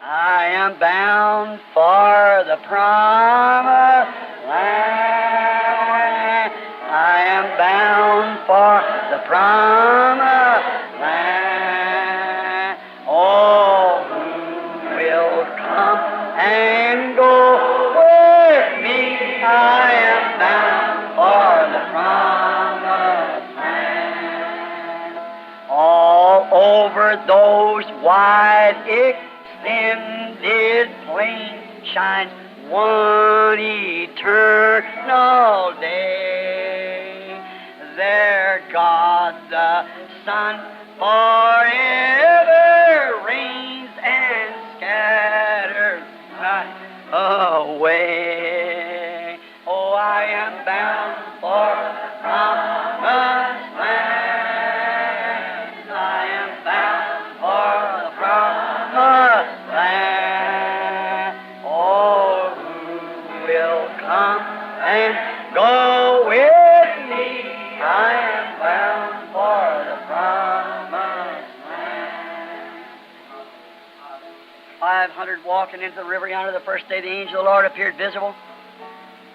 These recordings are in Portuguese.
I am bound for the promised land. I am bound for the promised land. Oh, who will come and go with me? I am bound for the promised land. All over those wide extended plains shines one eternal day. There God the Son forever reigns and scatters night away. Oh, I am bound for the promised land. I am bound for the promised land. Oh, who will come and go with me? I am bound for the promised land. 500 walking into the river yonder the first day the angel of the Lord appeared visible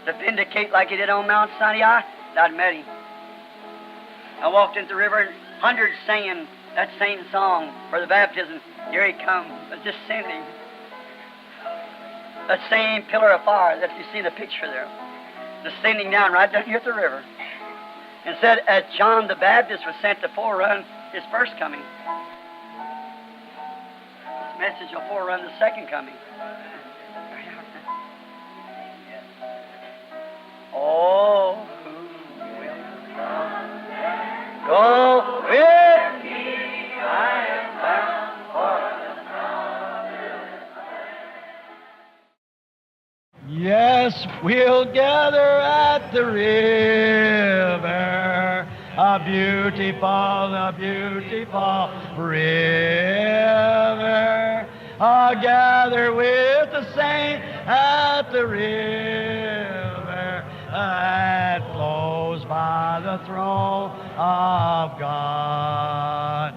to vindicate like he did on Mount Sinai. I'd met him. I walked into the river and hundreds singing that same song for the baptism. Here he comes, descending. That same pillar of fire that you see in the picture there, descending down right down here at the river. And said, as John the Baptist was sent to forerun his first coming, this message will forerun the second coming. Oh, who will come? Go with me. I am bound for the promised land. Yes, we'll gather at the river, a beautiful river. I'll gather with the saints at the river that flows by the throne of God.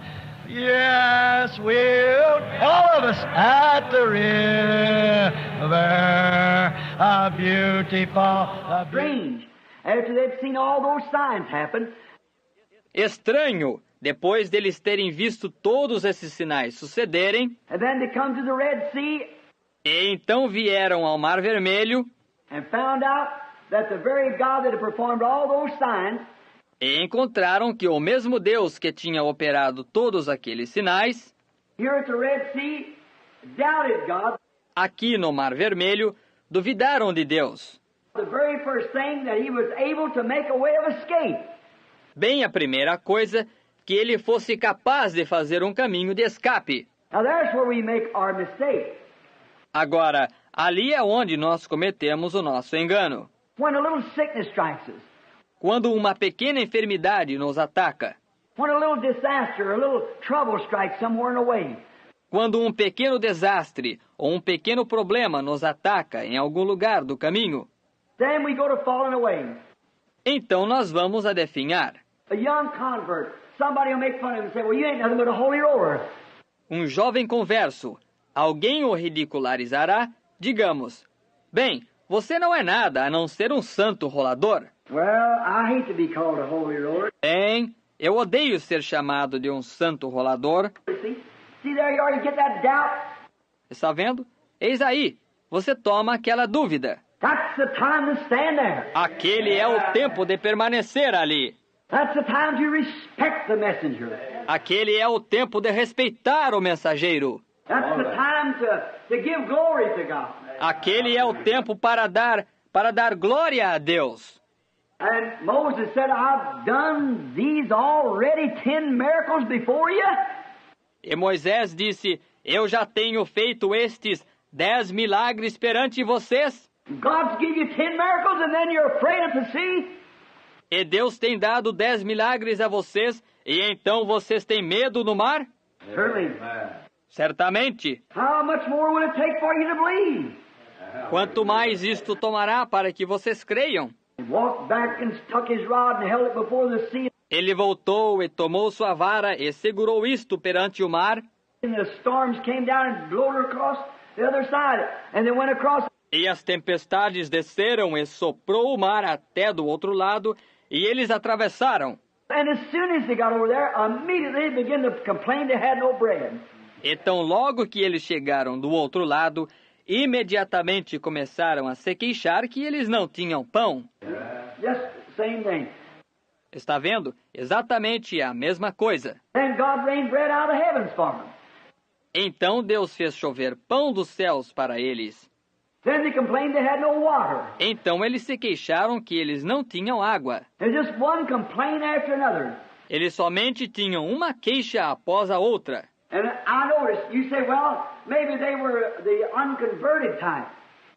Yes, we'll, all of us, at the river, a beautiful, Strange. After they'd seen all those signs happen, Estranho, depois deles terem visto todos esses sinais sucederem, and then they come to the Red Sea e então vieram ao Mar Vermelho and found out that the very God that had performed all those signs e encontraram que o mesmo Deus que tinha operado todos aqueles sinais, here at the Red Sea doubted God. aqui no Mar Vermelho, duvidaram de Deus. The very first thing that he was able to make a way of escape. Bem a primeira coisa, que ele fosse capaz de fazer um caminho de escape. Now there's where we make our mistake. Agora, ali é onde nós cometemos o nosso engano. When a little sickness strikes us, Quando uma pequena enfermidade nos ataca, when a little disaster, a little trouble strikes somewhere in the way, quando um pequeno desastre ou um pequeno problema nos ataca em algum lugar do caminho, then we go to falling away. então nós vamos a definhar. A young convert, somebody will make fun of him and say, well, you ain't nothing but a holy roller. Um jovem converso, alguém o ridicularizará, digamos, bem, você não é nada a não ser um santo rolador. Well, I hate to be called a holy roller. Bem, eu odeio ser chamado de um santo rolador. See there you are, you get that doubt. Está vendo? Eis aí, você toma aquela dúvida. That's the time to stand there. Aquele é o tempo de permanecer ali. That's the time to respect the messenger. Aquele é o tempo de respeitar o mensageiro. That's the time to give glory to God. Aquele é o tempo para dar glória a Deus. And Moses said, I've done these already 10 miracles before you. E Moisés disse, eu já tenho feito estes 10 milagres perante vocês. God's give you 10 miracles and then you're afraid of the sea. E Deus tem dado 10 milagres a vocês, e então vocês têm medo no mar? Certainly. Certamente. How much more will it take for you to believe? Quanto mais isto tomará para que vocês creiam? He walked back and stuck his rod and held it before the sea. Ele voltou e tomou sua vara e segurou isto perante o mar. And the storms came down and blew her across the other side. And they went across. E as tempestades desceram e soprou o mar até do outro lado, e eles atravessaram. And as soon as they got over there, immediately they began to complain they had no bread. Então, logo que eles chegaram do outro lado, imediatamente começaram a se queixar que eles não tinham pão. Just same thing. Está vendo? Exatamente a mesma coisa. Then God rained bread out of heavens for them. Então Deus fez chover pão dos céus para eles. Then they complained they had no water. Então eles se queixaram que eles não tinham água. And just one complaint after another. Eles somente tinham uma queixa após a outra. And I noticed, you say, well, maybe they were the unconverted type.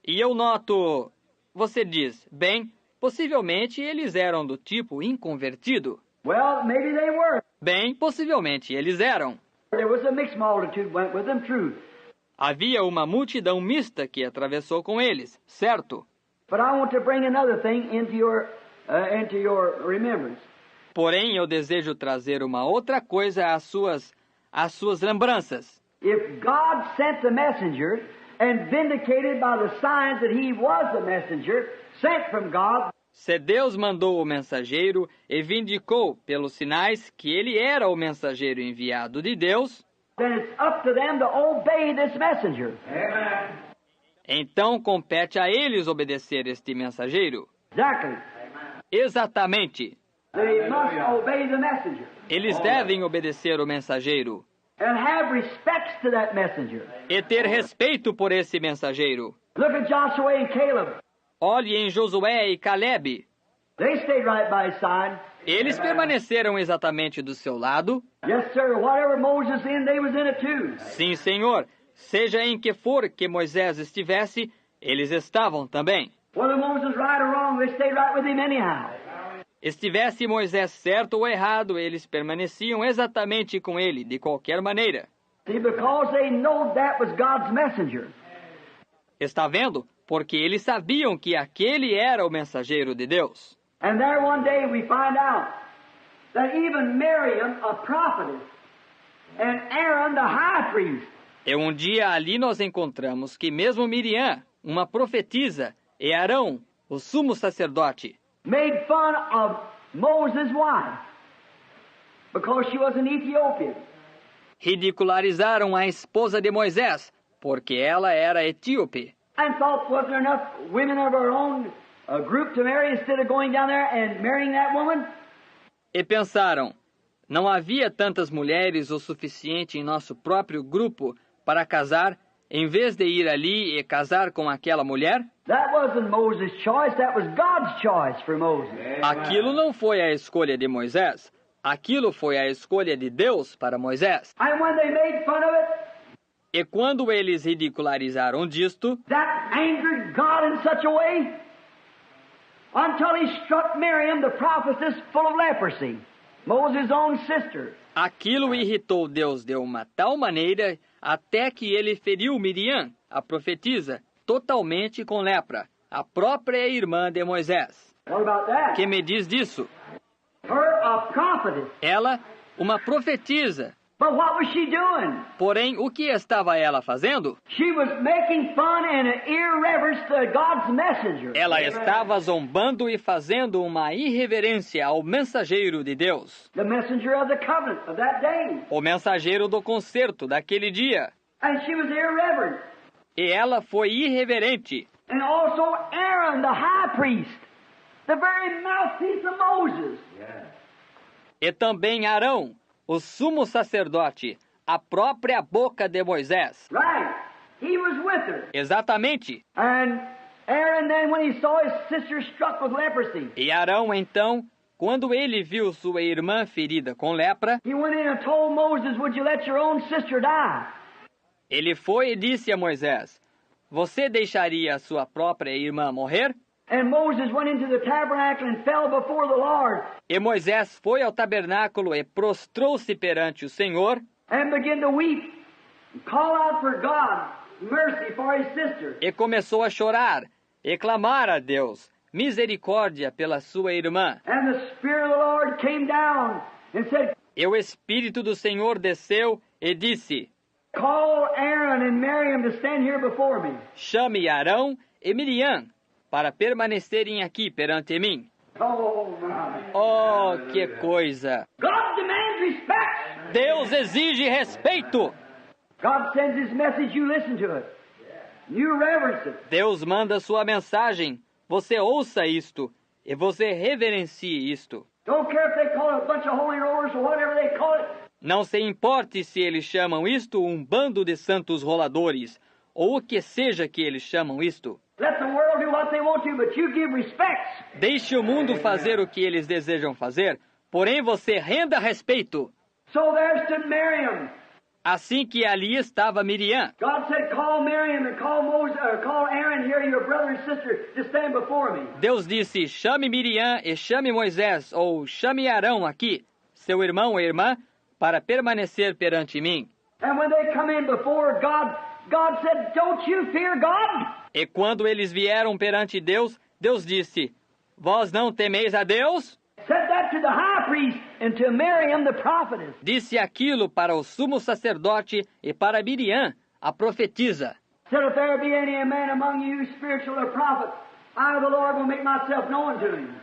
E eu noto, você diz, bem, possivelmente eles eram do tipo inconvertido. Well, maybe they were. Bem, possivelmente eles eram. There was a mixed multitude went with them, true. Havia uma multidão mista que atravessou com eles, certo? But I want to bring another thing into your remembrance. Porém, eu desejo trazer uma outra coisa às suas lembranças. If God sent the messenger and vindicated by the signs that he was the messenger sent from God, Se Deus mandou o mensageiro e vindicou pelos sinais que ele era o mensageiro enviado de Deus, then it's up to them to obey this messenger. então compete a eles obedecer este mensageiro. Exactly. Exatamente. They must obey the messenger Eles devem obedecer o mensageiro and have respects to that messenger. e ter respeito por esse mensageiro. Look at Joshua and Caleb. Olhe em Josué e Calebe. They stayed right by his side. Eles permaneceram exatamente do seu lado. Yes, sir. Whatever Moses in, they was in it too. Sim, Senhor. Seja em que for que Moisés estivesse, eles estavam também. Whether Moses right or wrong, they stayed right with him anyhow. Estivesse Moisés certo ou errado, eles permaneciam exatamente com ele, de qualquer maneira. See, because they know that was God's messenger. Está vendo? Porque eles sabiam que aquele era o mensageiro de Deus. And there one day we find out that even Miriam, a prophetess, and Aaron, the high priest, E um dia ali nós encontramos que mesmo Miriam, uma profetisa, e Arão, o sumo sacerdote, made fun of Moses' wife because she was an Ethiopian. ridicularizaram a esposa de Moisés, porque ela era etíope. And thought, was there enough women of our own group to marry instead of going down there and marrying that woman? E pensaram, não havia tantas mulheres o suficiente em nosso próprio grupo para casar, em vez de ir ali e casar com aquela mulher? That wasn't Moses' choice, that was God's choice for Moses. Aquilo não foi a escolha de Moisés. Aquilo foi a escolha de Deus para Moisés. And when they made fun of it, E quando eles ridicularizaram disto, that angered God in such a way until he struck Miriam, the prophetess, full of leprosy, Moses' own sister. aquilo irritou Deus de uma tal maneira até que ele feriu Miriam, a profetisa, totalmente com lepra, a própria irmã de Moisés. What about that? Que me diz disso? Her, a prophetess. Ela, uma profetisa. But what was she doing? Porém, o que estava ela fazendo? She was making fun and an irreverence to God's messenger. Ela estava zombando e fazendo uma irreverência ao mensageiro de Deus, The messenger of the covenant of that day. o mensageiro do concerto daquele dia. And she was irreverent. E ela foi irreverente. And also Aaron, the high priest, the very mouthpiece of Moses. E também Arão, o sumo sacerdote, a própria boca de Moisés. Right. He was with her. Exatamente. And Aaron then, when he saw his sister struck with leprosy, E Arão, então, quando ele viu sua irmã ferida com lepra, he went in and told Moses, would you let your own sister die? ele foi e disse a Moisés, você deixaria a sua própria irmã morrer? And Moses went into the tabernacle and fell before the Lord E Moisés foi ao tabernáculo e prostrou-se perante o Senhor and began to weep and call out for God mercy for his sister. e começou a chorar e clamar a Deus misericórdia pela sua irmã. And the Spirit of the Lord came down and said, E o Espírito do Senhor desceu e disse, Call Aaron and Miriam to stand here before me. Chame Arão e Miriam para permanecerem aqui perante mim. Oh, my. Oh, que coisa! God demands respect. Deus exige respeito. God sends His message, you listen to it. You reverence it. Deus manda sua mensagem. Você ouça isto e você reverencie isto. Don't care if they call it a bunch of holy rollers or whatever they call it. Não se importe se eles chamam isto um bando de santos roladores, ou o que seja que eles chamam isto. Let the world do what they want to, but you give respect. Deixe o mundo fazer o que eles desejam fazer, porém você renda respeito. So there stood Miriam. Assim que ali estava Miriam. God said, call Miriam and call Moses, or call Aaron here, your brother and sister, to stand before me. Deus disse, chame Miriam e chame Moisés, ou chame Arão aqui, seu irmão e irmã, para permanecer perante mim. And when they come in before God, God said, don't you fear God? E quando eles vieram perante Deus, Deus disse, vós não temeis a Deus? Said that to the high priest and to Miriam the prophetess. Disse aquilo para o sumo sacerdote e para Miriam, a profetisa. Said, if there be any man among you, spiritual or prophet, I, the Lord, will make myself known to him.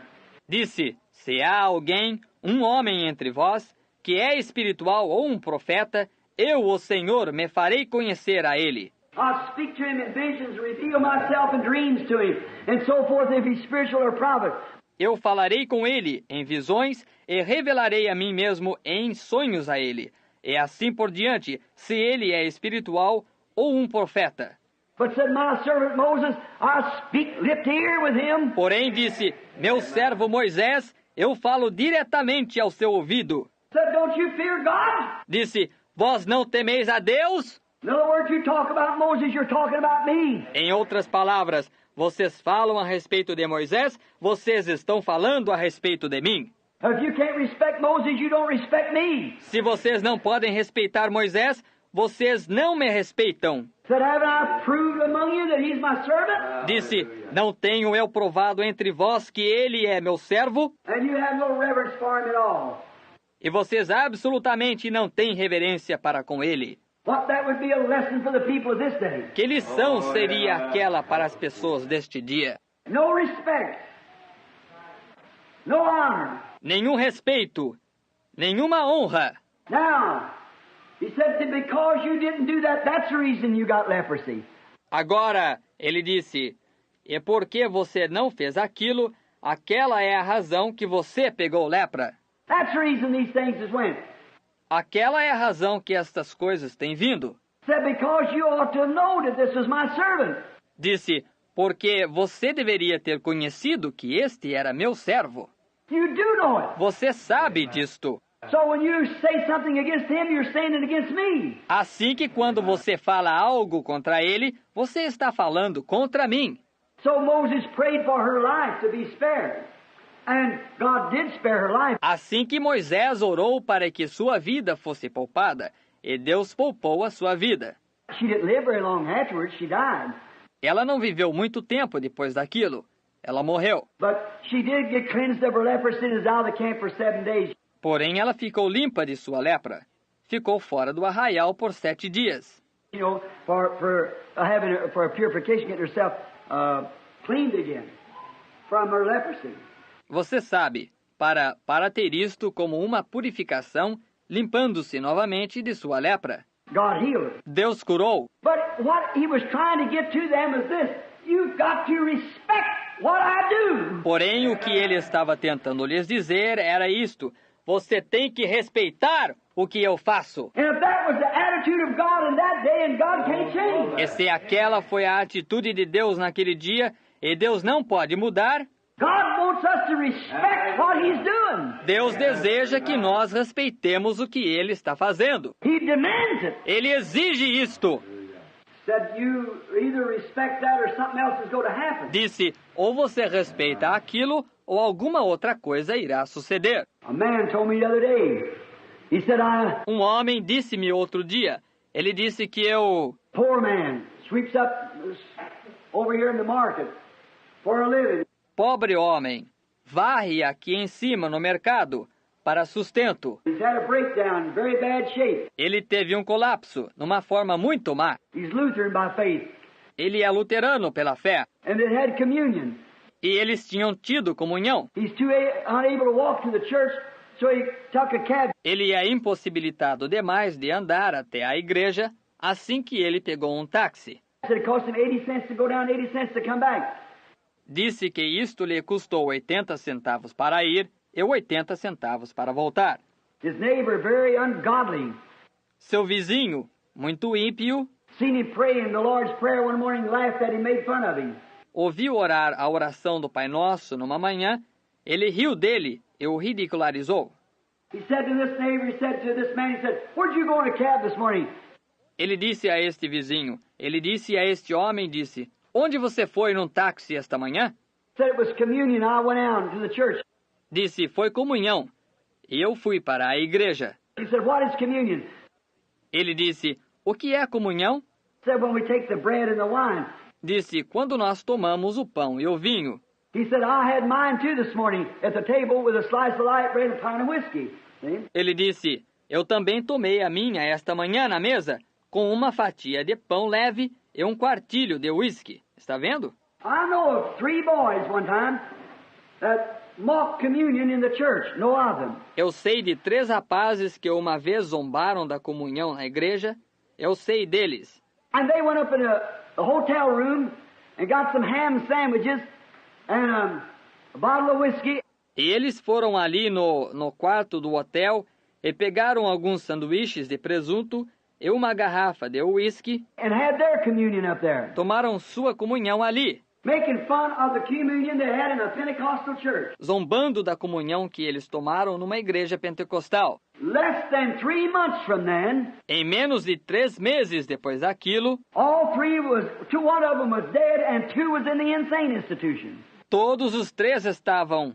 Disse, se há alguém, um homem entre vós, que é espiritual ou um profeta, eu, o Senhor, me farei conhecer a ele. I'll speak to him in visions, reveal myself in dreams to him, and so forth, if he's spiritual or prophet. Eu falarei com ele em visões e revelarei a mim mesmo em sonhos a ele. E assim por diante, se ele é espiritual ou um profeta. But said, my servant Moses, I speak lip to ear with him. Porém disse, meu servo Moisés, eu falo diretamente ao seu ouvido. Said, don't you fear God? Disse, vós não temeis a Deus? In other words, you talk about Moses, you're talking about me. Em outras palavras, vocês falam a respeito de Moisés, vocês estão falando a respeito de mim. If you can't respect Moses, you don't respect me. Se vocês não podem respeitar Moisés, vocês não me respeitam. Said, haven't I proved among you that he's my servant? Disse, não tenho eu provado entre vós que ele é meu servo? And you have no reverence for him at all. E vocês absolutamente não têm reverência para com ele. What that would be a lesson for the people of this day. Que lição seria aquela para as pessoas deste dia? No respect. No honor. Nenhum respeito, nenhuma honra. Now, he said that because you didn't do that, that's the reason you got leprosy. Agora, ele disse, e porque você não fez aquilo, aquela é a razão que você pegou lepra. That's the reason these things has went. Aquela é a razão que estas coisas têm vindo. Said because you ought to know that this was my servant. Disse, porque você deveria ter conhecido que este era meu servo. You do know it. Você sabe disto. So when you say something against him, you're saying it against me. Assim que quando você fala algo contra ele, você está falando contra mim. So Moses prayed for her life to be spared. And God did spare her life. Assim que Moisés orou para que sua vida fosse poupada, e Deus poupou a sua vida. She didn't live very long afterwards. She died. Ela não viveu muito tempo depois daquilo. Ela morreu. But she did get cleansed of her leprosy and was out of the camp for 7 days. Porém, ela ficou limpa de sua lepra. Ficou fora do arraial por 7 dias. You know, for purification, get herself cleaned again from her leprosy. Você sabe, para ter isto como uma purificação, limpando-se novamente de sua lepra. God healed her. Deus curou. But what he was trying to get to them is this. You've got to respect what I do. Porém, o que ele estava tentando lhes dizer era isto. Você tem que respeitar o que eu faço. And if that was the attitude of God in that day, and God can't change. E se aquela foi a atitude de Deus naquele dia, e Deus não pode mudar, God wants us to respect what he's doing. Deus deseja que nós respeitemos o que ele está fazendo. He demands it. Ele exige isto. Said you either respect that or something else is going to happen. Disse, ou você respeita aquilo, ou alguma outra coisa irá suceder. A man told me the other day. He said, Um homem disse-me outro dia. Ele disse que eu... poor man, sweeps up over here in the market for a living. Pobre homem, varre aqui em cima no mercado para sustento. He's had a breakdown, in very bad shape. Ele teve um colapso, numa forma muito má. He's Lutheran by faith. Ele é luterano pela fé. And they had communion. E eles tinham tido comunhão. He's unable to walk to the church, so he took a cab. Ele é impossibilitado demais de andar até a igreja, assim que ele pegou um táxi. Said it cost him 80 cents to go down, 80 cents to come back. Disse que isto lhe custou 80 centavos para ir e 80 centavos para voltar. His neighbor, very ungodly, Seu vizinho, muito ímpio, seen him praying the Lord's Prayer one morning, laughed at him, made fun of him. ouviu orar a oração do Pai Nosso numa manhã, ele riu dele e o ridicularizou. He said to this neighbor, he said to this man, he said, "Where'd you go in a cab this morning?" Ele disse a este vizinho, ele disse a este homem, disse, onde você foi num táxi esta manhã? Said it was communion. I went out to the church. Disse, foi comunhão. E eu fui para a igreja. He said, "What is communion?" Ele disse, o que é comunhão? Said, "When we take the bread and the wine." Disse, quando nós tomamos o pão e o vinho. He said, "I had mine too this morning at the table with a slice of light bread and a pint of whiskey." See? Ele disse, eu também tomei a minha esta manhã na mesa, com uma fatia de pão leve e um quartilho de uísque. Está vendo? I know of 3 boys one time that mocked communion in the church. Know of them. Eu sei de 3 rapazes que uma vez zombaram da comunhão na igreja. Eu sei deles. And they went up in a hotel room and got some ham sandwiches and a bottle of whiskey. E eles foram ali no quarto do hotel e pegaram alguns sanduíches de presunto e uma garrafa de uísque. And had their communion up there. Tomaram sua comunhão ali, Making fun of the communion they had in a Pentecostal church. zombando da comunhão que eles tomaram numa igreja pentecostal. Less than 3 months from then, Em menos de 3 meses depois daquilo, one of them was dead and 2 was in the insane institution. todos os 3 estavam,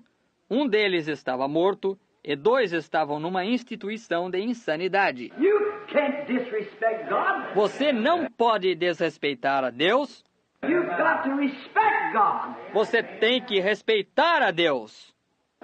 um deles estava morto e 2 estavam numa instituição de insanidade. You can't disrespect God. Você não pode desrespeitar a Deus, You've got to respect God. você tem que respeitar a Deus.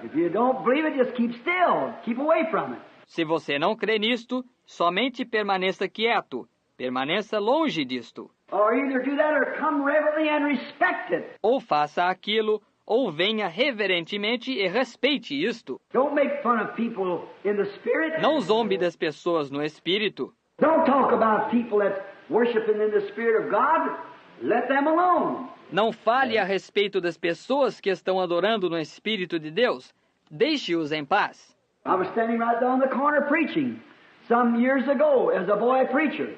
If you don't believe it, just keep still. Keep away from it. Se você não crê nisto, somente permaneça quieto, permaneça longe disto. Or either do that or come reverently and respect it. Ou faça aquilo, ou venha reverentemente e respeite isto. Don't make fun of people in the spirit. Não zombe das pessoas no espírito. Don't talk about people that's worshiping in the spirit of God. Let them alone. Não fale a respeito das pessoas que estão adorando no Espírito de Deus. Deixe-os em paz. I was standing right there on the corner preaching some years ago as a boy preacher.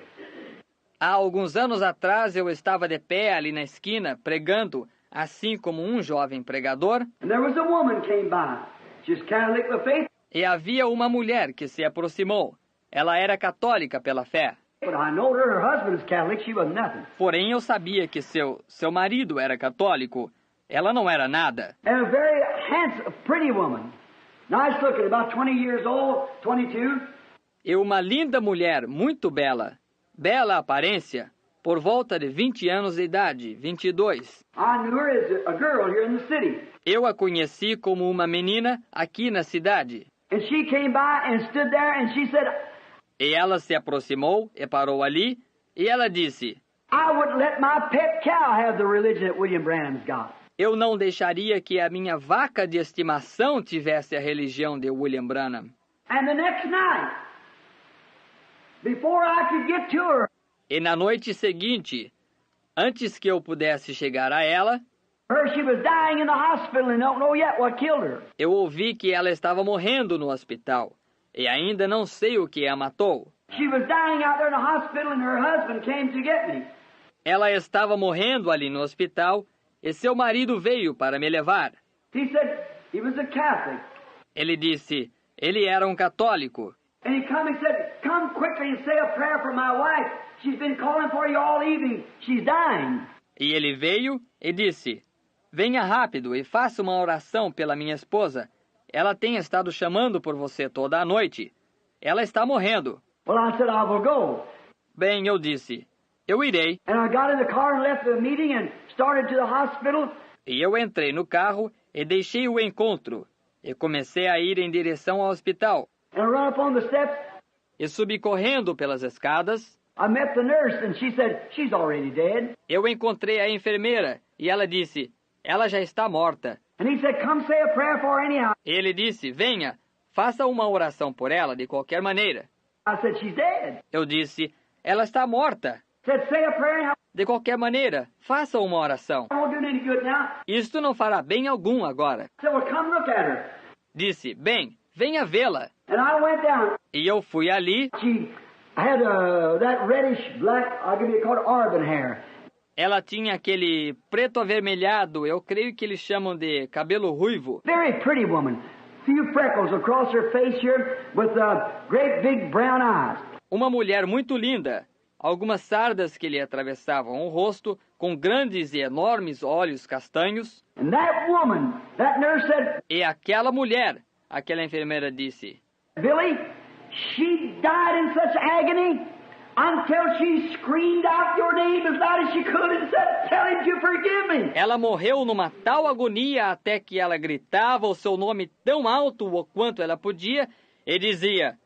Há alguns anos atrás eu estava de pé ali na esquina pregando, assim como um jovem pregador, And there was a woman came by. She's Catholic with faith, e havia uma mulher que se aproximou. Ela era católica pela fé. but I know her husband's Catholic. She was nothing. Porém eu sabia que seu marido era católico. Ela não era nada. And a very handsome, pretty woman. Nice looking, about 20 years old, 22. E uma linda mulher, muito bela. Bela aparência, por volta de 20 anos de idade, 22. I knew her as a girl here in the city. Eu a conheci como uma menina aqui na cidade. And she came by and stood there and she said, E ela se aproximou e parou ali, e ela disse, I wouldn't let my pet cow have the religion that William Branham's got. eu não deixaria que a minha vaca de estimação tivesse a religião de William Branham. And the next night, before I could get to her, E na noite seguinte, antes que eu pudesse chegar a ela, she was dying in the hospital and don't know yet what killed her. eu ouvi que ela estava morrendo no hospital, e ainda não sei o que a matou. She was dying out there in the hospital and her husband came to get me. Ela estava morrendo ali no hospital, e seu marido veio para me levar. He said he was a Catholic. Ele disse, ele era um católico. And he come and said, come quickly and say a prayer for my wife. She's been calling for you all evening. She's dying. E ele veio e disse, venha rápido e faça uma oração pela minha esposa. Ela tem estado chamando por você toda a noite. Ela está morrendo. Well, I said, I will go. Bem, eu disse, eu irei. And I got in the car and left the meeting and started to the hospital. E eu entrei no carro e deixei o encontro. E comecei a ir em direção ao hospital. And I run up on the steps. E subi correndo pelas escadas. I met the nurse and she said, she's already dead. Eu encontrei a enfermeira e ela disse, ela já está morta. And he said, come say a prayer for her anyhow. Ele disse, venha, faça uma oração por ela de qualquer maneira. I said, she's dead. Eu disse, ela está morta. Said, say a prayer anyhow. De qualquer maneira, faça uma oração. It won't do any good now. Isto não fará bem algum agora. I said, well, come look at her. Disse, bem, venha vê-la. And I went down. E eu fui ali. She had that reddish black, I'll give you called auburn hair. Ela tinha aquele preto avermelhado, eu creio que eles chamam de cabelo ruivo. Very pretty woman. Few freckles across her face here with great big brown eyes. Uma mulher muito linda. Algumas sardas que lhe atravessavam o rosto, com grandes e enormes olhos castanhos. And that woman, that nurse said, E aquela mulher, aquela enfermeira disse, Billy, she died in such agony until she screamed out your name as loud as she could and said, tell him to forgive me. ela morreu numa tal agonia até que ela gritava o seu nome tão alto o quanto ela podia e dizia,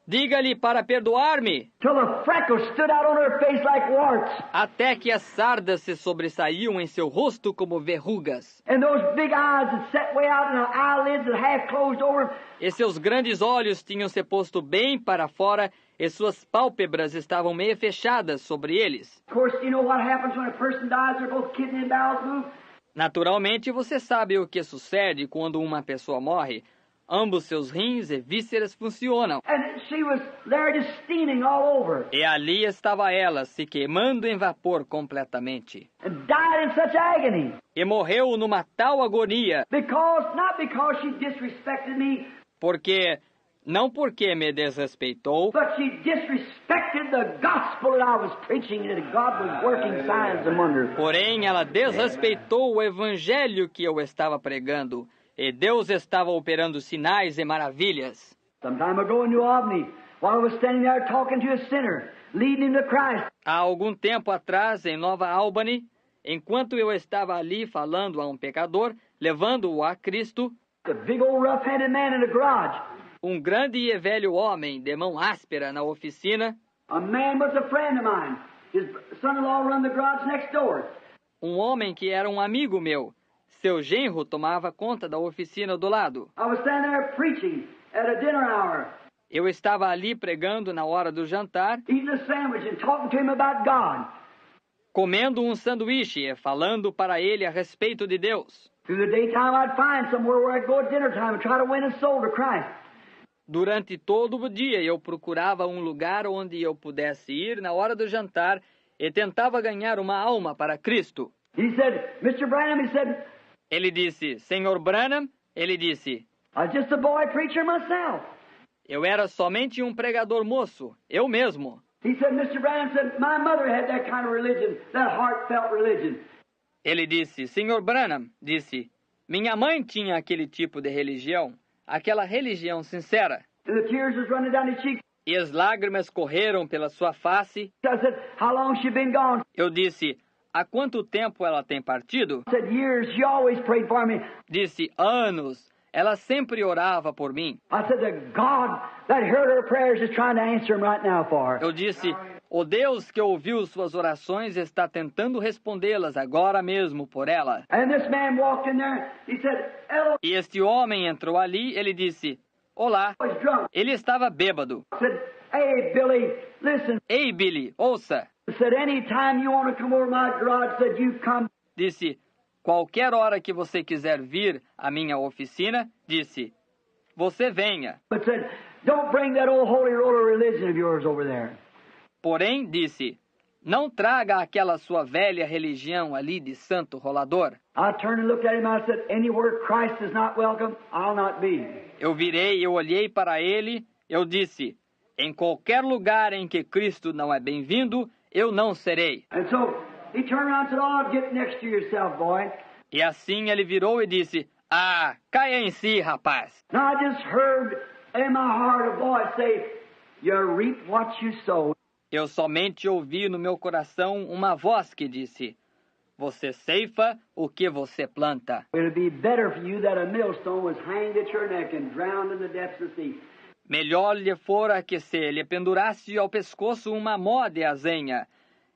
diga-lhe para perdoar-me, Till the freckles stood out on her face like warts. até que as sardas se sobressaíam em seu rosto como verrugas. And those big eyes that set way out and the eyelids that half closed over. E seus grandes olhos tinham se posto bem para fora e suas pálpebras estavam meio fechadas sobre eles. Of course, you know what happens when a person dies, they're both kidney and bowels move. Naturalmente, você sabe o que sucede quando uma pessoa morre. Ambos seus rins e vísceras funcionam. And she was there just steaming all over. E ali estava ela, se queimando em vapor completamente. And died in such agony. E morreu numa tal agonia, Not because she disrespected me, não porque me desrespeitou, but she disrespected the gospel that I was preaching and that God was working signs and wonders. porém ela desrespeitou o evangelho que eu estava pregando, e Deus estava operando sinais e maravilhas. Some time ago in New Albany, while I was standing there talking to a sinner, leading him to Christ, Há algum tempo atrás, em Nova Albany, enquanto eu estava ali falando a um pecador, levando-o a Cristo, a big old rough-handed man in a garage. um grande e velho homem de mão áspera na oficina, A man was a friend of mine. His son-in-law run the garage next door. um homem que era um amigo meu. Seu genro tomava conta da oficina do lado. I was standing there preaching at a dinner hour, Eu estava ali pregando na hora do jantar, eating a sandwich and talking to him about God. comendo um sanduíche e falando para ele a respeito de Deus. Through the daytime, I'd find somewhere where I'd go at dinner time and try to win a soul to Christ. Durante todo o dia eu procurava um lugar onde eu pudesse ir na hora do jantar e tentava ganhar uma alma para Cristo. He said, Mr. Branham, he said, Ele disse, Senhor Branham, ele disse, I was just a boy preacher myself. eu era somente um pregador moço, eu mesmo. He said, Mr. Branham said, my mother had that kind of religion, that heartfelt religion. Ele disse, Senhor Branham, disse, minha mãe tinha aquele tipo de religião, aquela religião sincera. And the tears was running down his cheeks. E as lágrimas correram pela sua face. I said, how long she been gone? Eu disse, há quanto tempo ela tem partido? I said, years. She always prayed for me. Disse, anos. Ela sempre orava por mim. I said, the God that heard her prayers is trying to answer them right now for her. Eu disse, o Deus que ouviu suas orações está tentando respondê-las agora mesmo por ela. And this man walked in there. He said, Ella E este homem entrou ali, ele disse, olá. was drunk. Ele estava bêbado. I said, hey, Billy, listen. Ei, Billy, ouça. I said, anytime you want to come over to my garage, said, you come. Disse, qualquer hora que você quiser vir à minha oficina, disse, você venha. But said, don't bring that old holy roller religion of yours over there. Porém, disse, não traga aquela sua velha religião ali de santo rolador. I turned and looked at him. I said, anywhere Christ is not welcome, I'll not be. Eu virei, eu olhei para ele, eu disse, em qualquer lugar em que Cristo não é bem-vindo, eu não serei. And so he turned around and said, oh, get next to yourself, boy. E assim ele virou e disse, ah, caia em si, rapaz. Now I just heard in my heart a voice say, you reap what you sow. Eu somente ouvi no meu coração uma voz que disse, Você ceifa o que você planta. It would be better for you that a millstone was hanged at your neck and drowned in the depths of the sea. Melhor lhe fora que se lhe pendurasse ao pescoço uma mó de azenha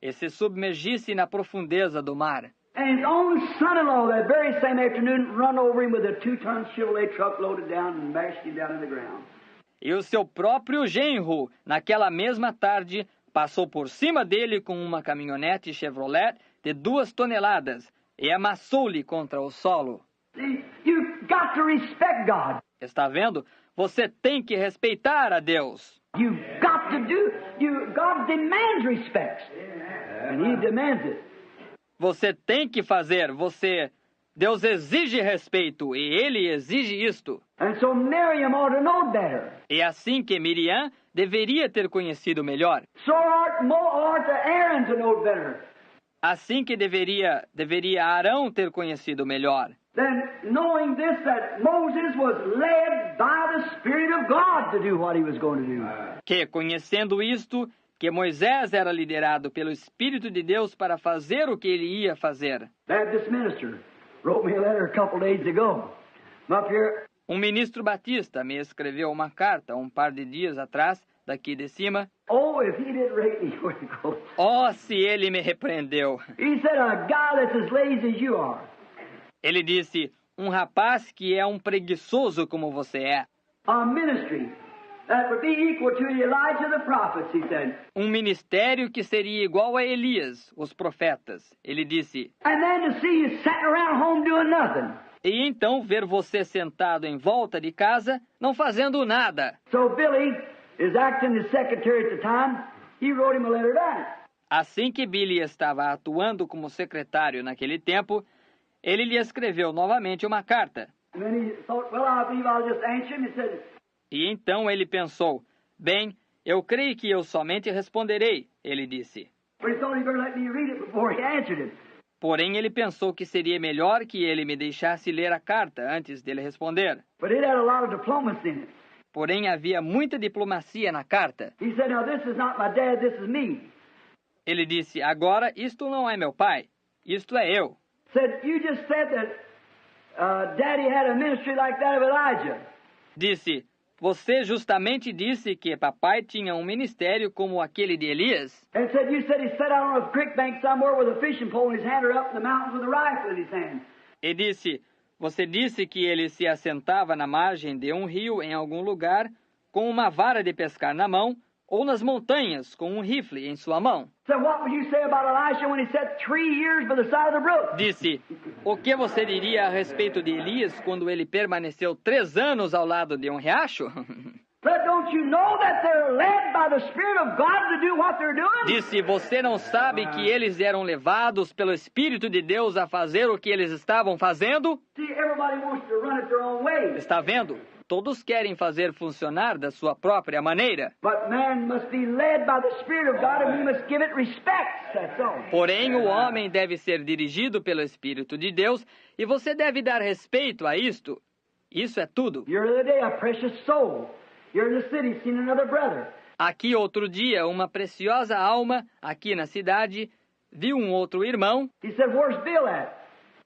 e se submergisse na profundeza do mar. And his own son-in-law that very same afternoon run over him with a 2-ton Chevrolet truck loaded down and mashed him down to the ground. E o seu próprio genro, naquela mesma tarde, passou por cima dele com uma caminhonete Chevrolet de 2 toneladas e amassou-lhe contra o solo. See, you've got to respect God. Está vendo? Você tem que respeitar a Deus. You've got to God demands respect. And He demands it. Você tem que fazer, Deus exige respeito e Ele exige isto. And so Miriam ought to know better. É assim que Miriam deveria ter conhecido melhor. So ought Aaron to know better. Assim que deveria Arão ter conhecido melhor. Then knowing this, that Moses was led by the Spirit of God to do what he was going to do. Que, conhecendo isto, que Moisés era liderado pelo Espírito de Deus para fazer o que ele ia fazer. Baptist minister wrote me a letter a couple days ago. I'm up here. Um ministro batista me escreveu uma carta um par de dias atrás, daqui de cima. Oh, if he didn't rate me, where he goes. Oh, se ele me repreendeu. He said, a guy that's as lazy as you are. Ele disse, um rapaz que é um preguiçoso como você é. A ministry that would be equal to Elijah the prophets, he said. Um ministério que seria igual a Elias, os profetas. Ele disse. And then to see you sitting around home doing nothing. E então ver você sentado em volta de casa, não fazendo nada. So Billy is acting as secretary at the time. He wrote him a letter back. Assim que Billy estava atuando como secretário naquele tempo, ele lhe escreveu novamente uma carta. And then he thought, well, I believe I'll just answer him. He said, E então ele pensou, bem, eu creio que eu somente responderei, ele disse. but he thought he better let me read it before he answered it. Porém, ele pensou que seria melhor que ele me deixasse ler a carta antes dele responder. But it had a lot of diplomacy in it. Porém, havia muita diplomacia na carta. He said, now this is not my dad, this is me. Ele disse, agora, isto não é meu pai, isto é eu. Said, you just said that Daddy had a ministry like that of Elijah. Disse, você justamente disse que papai tinha um ministério como aquele de Elias. And said, you said he sat out on a creek bank somewhere with a fishing pole in his hand or up in the mountains with a rifle in his hand. E disse, você disse que ele se assentava na margem de um rio em algum lugar com uma vara de pescar na mão ou nas montanhas com um rifle em sua mão. Said, what would you say about Elisha when he sat 3 years by the side of the brook? Disse, o que você diria a respeito de Elias quando ele permaneceu 3 anos ao lado de um riacho? Said, don't you know that they're led by the Spirit of God to do what they're doing? Disse, você não sabe que eles eram levados pelo Espírito de Deus a fazer o que eles estavam fazendo? See, everybody wants to run it their own way. Está vendo? Todos querem fazer funcionar da sua própria maneira. But man must be led by the Spirit of God and we must give it respect. That's all. Porém, o homem deve ser dirigido pelo Espírito de Deus e você deve dar respeito a isto. Isso é tudo. You're the other day a precious soul. You're in the city seeing another brother. Aqui outro dia, uma preciosa alma, aqui na cidade, viu um outro irmão. He said, where's Bill at?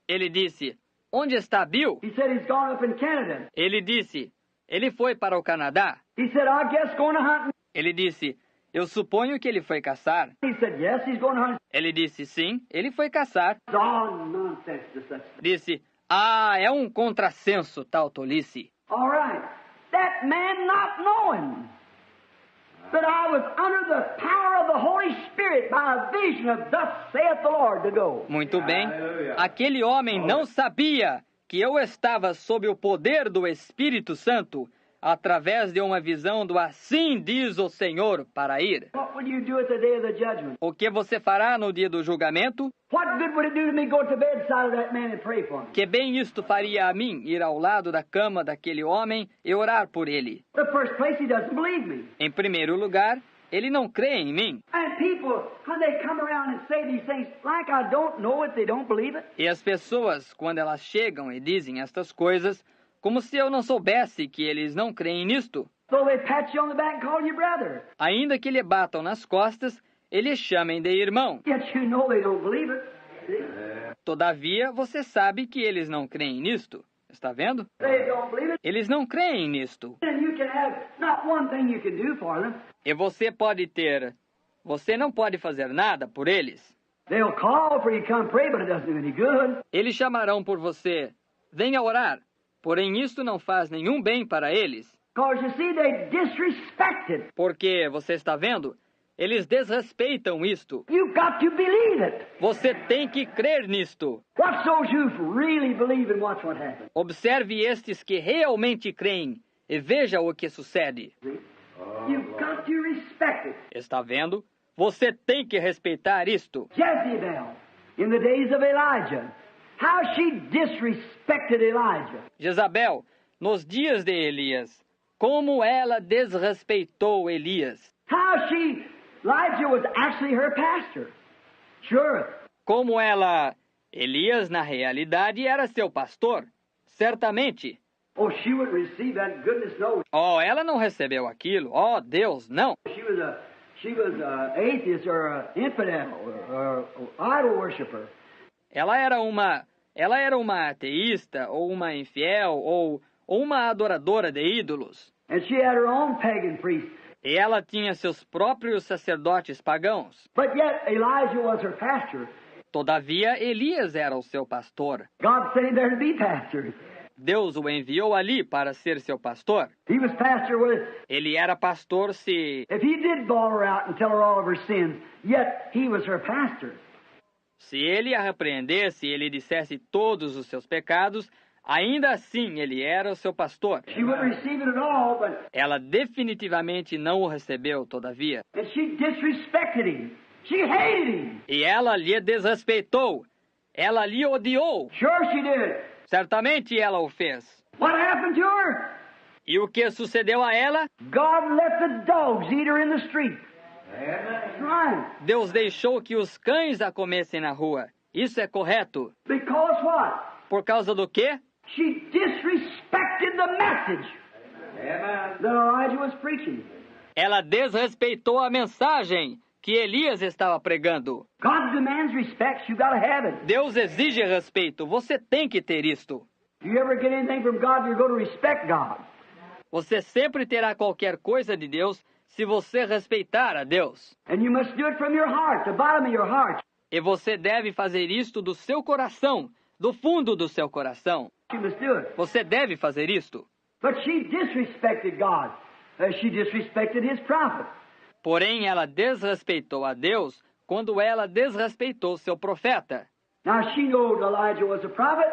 Ele disse, onde está Bill? He said, he's gone up in Canada. Ele disse, ele foi para o Canadá. He said, I guess going to hunt. Ele disse, eu suponho que ele foi caçar. He said, yes, he's going to hunt. Ele disse, sim, ele foi caçar. Oh, nonsense to such. Disse, é um contrassenso tal tolice. All right. That man not knowing that I was under the power of the Holy Spirit by a vision of thus saith the Lord to go. Muito bem. Aquele homem não sabia que eu estava sob o poder do Espírito Santo através de uma visão do assim diz o Senhor para ir. What will you do at the day of the judgment? O que você fará no dia do julgamento? What good would it do to me go to the bedside of that man and pray for him? Que bem isto faria a mim ir ao lado da cama daquele homem e orar por ele. The first place, he doesn't believe me. Em primeiro lugar, ele não crê em mim. And people, when they come around and say these things, like I don't know it, they don't believe it. E as pessoas, quando elas chegam e dizem estas coisas, como se eu não soubesse que eles não creem nisto. So they pat you on the back and call you brother. Ainda que lhe batam nas costas, eles chamem de irmão. Yet you know they don't believe it. See? Todavia, você sabe que eles não creem nisto. Está vendo? They don't believe it. Eles não creem nisto. And you can have not one thing you can do for them. E você não pode fazer nada por eles. They'll call for you to come pray, but it doesn't do any good. Eles chamarão por você, venha orar. Porém, isto não faz nenhum bem para eles. Because you see, they disrespect it. Porque, você está vendo? Eles desrespeitam isto. You've got to believe it. Você tem que crer nisto. Watch those who really believe and watch what happens. Observe estes que realmente creem e veja o que sucede. You've got to respect it. Está vendo? Você tem que respeitar isto. Jezebel, in the days of Elijah, how she disrespected Elijah. Jezabel, nos dias de Elias, como ela desrespeitou Elias. How Elijah was actually her pastor. Sure. Como Elias, na realidade, era seu pastor. Certamente. Oh, she would receive that goodness, no. Oh, ela não recebeu aquilo. Oh, Deus, não. She was a atheist or a infidel or idol worshiper. Ela era uma ateísta, ou uma infiel, ou uma adoradora de ídolos. And she had her own pagan priest. E ela tinha seus próprios sacerdotes pagãos. But yet Elijah was her pastor. Todavia, Elias era o seu pastor. God sent him there to be pastor. Deus o enviou ali para ser seu pastor. He was pastor with. Ele era pastor se... If he did bawl her out and tell her all of her sins, yet he was her pastor. Se ele a repreendesse e ele dissesse todos os seus pecados, ainda assim ele era o seu pastor. She wouldn't receive it at all, but Ela definitivamente não o recebeu, todavia. and she disrespected him. She hated him. E ela lhe desrespeitou. Ela lhe odiou. Sure she did. Certamente ela o fez. What happened to her? E o que sucedeu a ela? God let the dogs eat her in the street. That's right. Deus deixou que os cães a comessem na rua. Isso é correto. Because what? Por causa do quê? She disrespected the message that Elijah was preaching. Ela desrespeitou a mensagem que Elias estava pregando. God demands respect. You got to have it. Deus exige respeito. Você tem que ter isto. If you ever get anything from God, you're going to respect God. Você sempre terá qualquer coisa de Deus se você respeitar a Deus. And you must do it from your heart, the bottom of your heart. E você deve fazer isto do seu coração, do fundo do seu coração. You must do it. Você deve fazer isto. But she disrespected God. She disrespected his prophet. Porém, ela desrespeitou a Deus quando ela desrespeitou seu profeta. Now she knew Elijah was a prophet.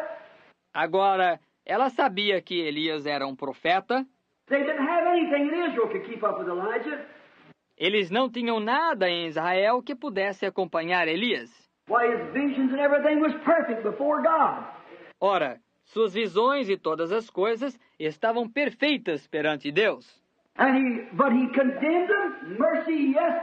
Agora, ela sabia que Elias era um profeta. They didn't have anything in Israel to keep up with Elijah. Eles não tinham nada em Israel que pudesse acompanhar Elias. Why, his visions and everything was perfect before God. Ora, suas visões e todas as coisas estavam perfeitas perante Deus. But he condemned them. Mercy, yes.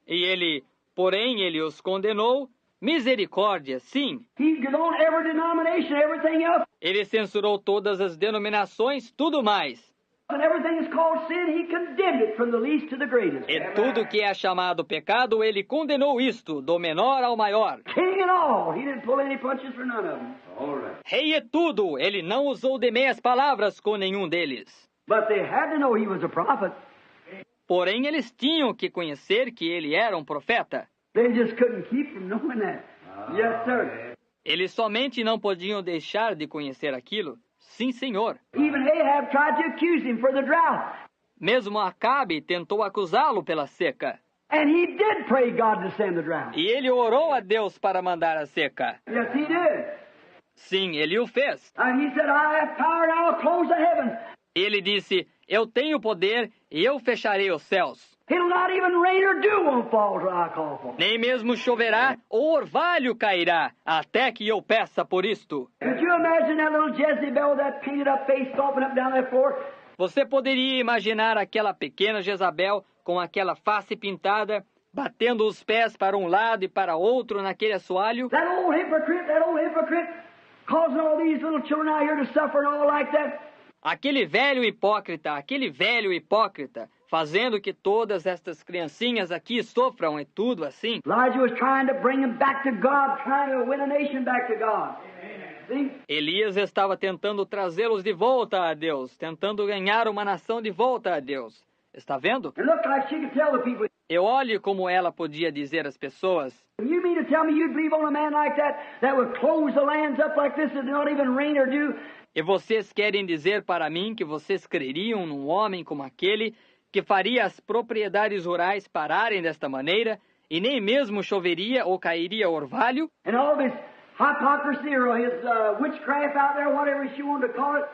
E porém, ele os condenou. Misericórdia, sim. He condoned every denomination, everything else. Ele censurou todas as denominações, tudo mais. And everything is called sin, he condemned it from the least to the greatest. E tudo que é chamado pecado, ele condenou isto, do menor ao maior. King and all. He didn't pull any punches for none of them. All right. Rei e tudo, ele não usou de meias palavras com nenhum deles. But they had to know he was a prophet. Porém, eles tinham que conhecer que ele era um profeta. They just couldn't keep from knowing that. Yes, sir. Eles somente não podiam deixar de conhecer aquilo. Sim, senhor. Even Ahab tried to accuse him for the drought. Mesmo Acabe tentou acusá-lo pela seca. And he did pray God to send the drought. E ele orou a Deus para mandar a seca. Yes, he did. Sim, ele o fez. And he said, I have power and I'll close the heavens. Ele disse, eu tenho poder e eu fecharei os céus. It'll not even rain or dew won't fall till I call for it. Nem mesmo choverá ou orvalho cairá, até que eu peça por isto. Could you imagine that little Jezebel with that painted up face stomping up down that floor? Você poderia imaginar aquela pequena Jezabel com aquela face pintada, batendo os pés para um lado e para outro naquele assoalho? That old hypocrite, causing all these little children out here to suffer and all like that. Aquele velho hipócrita, fazendo que todas estas criancinhas aqui sofram e tudo assim. Elijah was trying to bring them back to God, trying to win a nation back to God. See? Elias estava tentando trazê-los de volta a Deus, tentando ganhar uma nação de volta a Deus. Está vendo? It looked like she could tell the people, E olhe como ela podia dizer às pessoas: you mean to tell me you'd believe on a man like that would close the lands up like this and not even rain or dew? e vocês querem dizer para mim que vocês creriam num homem como aquele que faria as propriedades rurais pararem desta maneira e nem mesmo choveria ou cairia orvalho? And all this hypocrisy or his witchcraft out there, whatever she wanted to call it.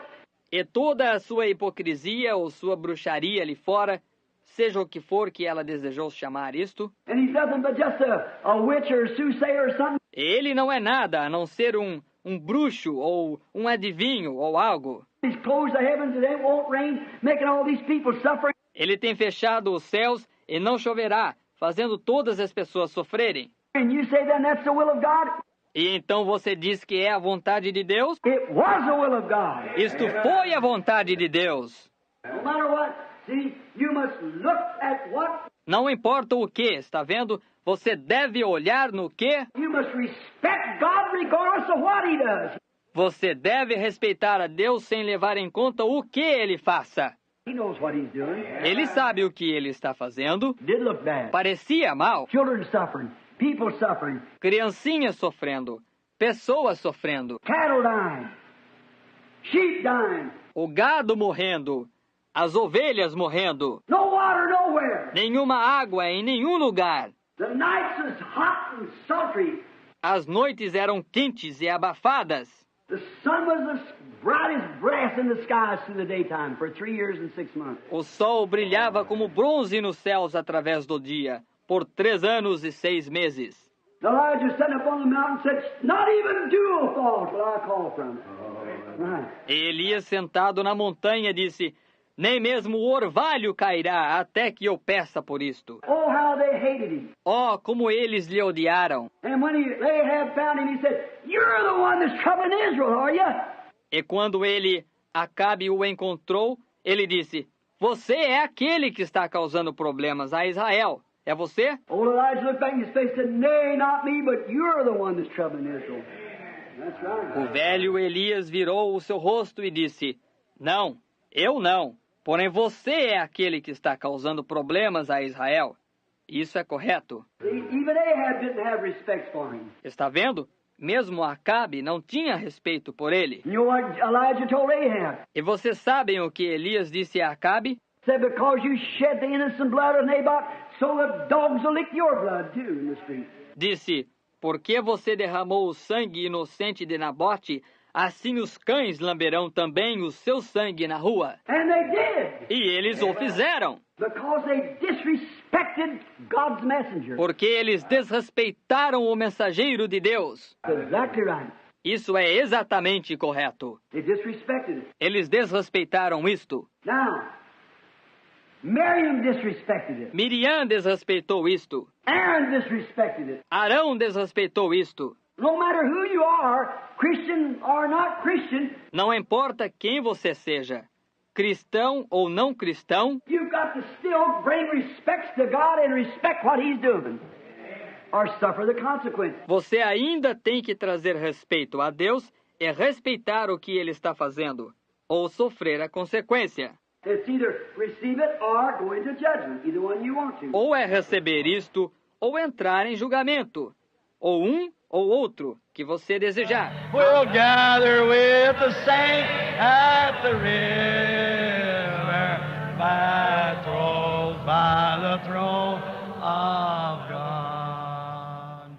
E toda a sua hipocrisia ou sua bruxaria ali fora, seja o que for que ela desejou chamar isto, And he's nothing but just a witch or a soothsayer or something. ele não é nada a não ser um bruxo ou um adivinho ou algo. He's closed the heavens and it won't rain, making all these people suffering. Ele tem fechado os céus e não choverá, fazendo todas as pessoas sofrerem. And you say then that's the will of God? E então você diz que é a vontade de Deus? It was the will of God. Isto foi a vontade de Deus. No matter what, see, you must look at what, Não importa o que, está vendo? Você deve olhar no que? you must respect God regardless of what He does. Você deve respeitar a Deus sem levar em conta o que Ele faça. He knows what He's doing. Ele sabe o que Ele está fazendo. Did look bad. Parecia mal. Children suffering, people suffering, Criancinhas sofrendo. Pessoas sofrendo. cattle dying, sheep dying, O gado morrendo. As ovelhas morrendo. no water nowhere. Nenhuma água em nenhum lugar. The nights was hot and sultry. As noites eram quentes e abafadas. The sun was as bright as brass in the skies through the daytime for 3 years and 6 months. O sol brilhava como bronze nos céus através do dia, por 3 anos e 6 meses. Elijah stood up on the mountain and said, not even dew will fall till I call from it. Right. E Elias, sentado na montanha, disse: nem mesmo o orvalho cairá até que eu peça por isto. Oh, how they hated him. Oh, como eles lhe odiaram! And when Ahab found him, he said, you're the one that's troubling Israel, are you? E quando Acabe o encontrou, ele disse: você é aquele que está causando problemas a Israel. É você? Old Elijah looked back in his face and said, nay, not me, but you're the one that's troubling Israel. That's right. O velho Elias virou o seu rosto e disse: não, eu não. Porém você é aquele que está causando problemas a Israel. Isso é correto. Even Ahab didn't have respect for him. Está vendo? Mesmo Acabe não tinha respeito por ele. You know what Elijah told Ahab? E vocês sabem o que Elias disse a Acabe? Said, because you shed the innocent blood of Naboth, so the dogs will lick your blood too in the street. Disse: porque você derramou o sangue inocente de Nabote, assim os cães lamberão também o seu sangue na rua. And they did. E eles o fizeram, Because they disrespected God's messenger. porque eles desrespeitaram o mensageiro de Deus. That's exactly right. Isso é exatamente correto. They disrespected it. Eles desrespeitaram isto. Now, Miriam disrespected it. Miriam desrespeitou isto. Aaron disrespected it. Arão desrespeitou isto. No matter who you are, Christian or not Christian, Não importa quem você seja, cristão ou não cristão, you've got to still bring respects to God and respect what He's doing, or suffer the consequence. você ainda tem que trazer respeito a Deus e respeitar o que Ele está fazendo, ou sofrer a consequência. It's either receive it or go into judgment, either one you want to. Ou é receber isto, ou entrar em julgamento, ou um ou outro que você desejar. We'll gather with the saints at the river, by the throne of God.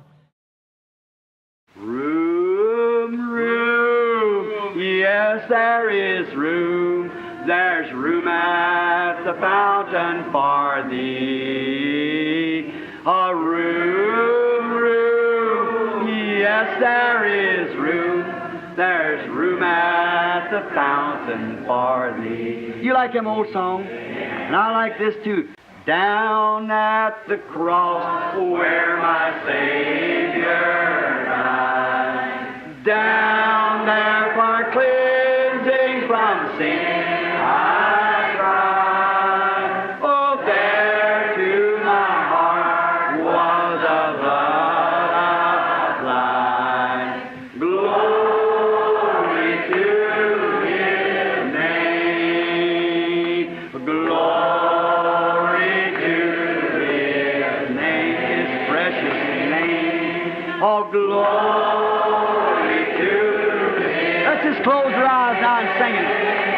Room, yes, there is room. There's room at the fountain for thee. A room, yes, there is room. There's room at the fountain for thee. You like them old songs? And I like this too. Down at the cross where my Savior died. Down there for cleansing from sin I cried. Oh, glory to Him. Let's just close our eyes now and sing it.